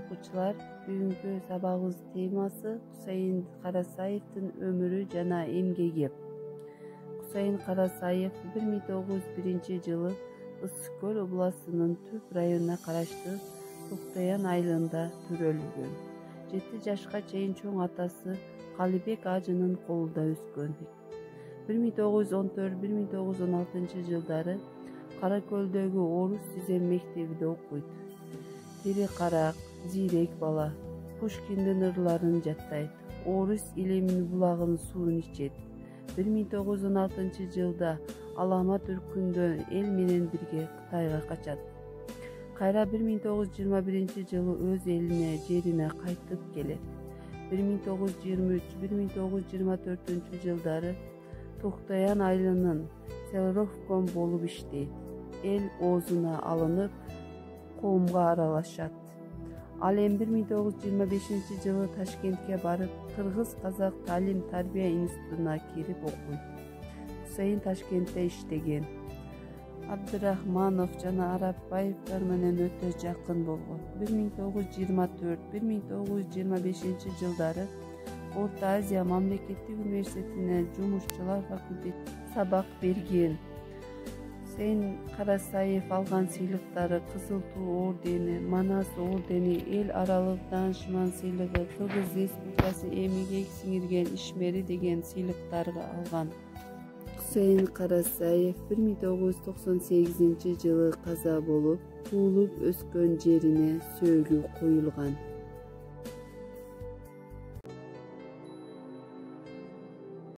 окуучулар, бүгүнкү сабагыбыз темасы Кусейин Карасаевдин өмүрү жана эмгеги. Кусейин Карасаев 1901-жылы Ысык Көл областынын Түп районуна караштуу Токтоян айылында төрөлгөн. 7 жашка чейин чоң атасы Калыбек ажынын колунда өскөн. 1914-1916 жылдары Кара Көлдөгү Орус тизем мектебинде окуйт. Тири карак, зийрек бала, Пушкиндин ырларын жаттайт. Орус илемин булагынын суун ичет. 1916 жылда Аламат өлкөндө эл менен бирге Кытайга качат. Кайра 1921 жылы өз элине, жерине кайтып келет. 1923-1924 жылдары Токтоян айылынын селровком болуп иштейт. Эл оозуна алынып, коомго аралашат. Ал эми 1925 жылы Ташкентке барып, Кыргыз-Казак Талим-тарбия институтуна кирип окуйт. Кусейин Ташкентте иштеген. Абдырахманов жана Арапбаевдер менен өтө жакын болгон. 1924-1925 жылдары Орто Азия мамлекеттик университетине жумушчулар факультетинде сабак берген. Кусейин Карасаев алган сыйлыктары Кызыл Туу ордени, Манас ордени, эл аралык даанышман сыйлыгы, Кыргыз Республикасы эмгек сиңирген ишмери деген сыйлыктарды алган. Кусейин Карасаев 1998 жылы каза болуп, туулуп өскөн жерине сөөгү коюлган.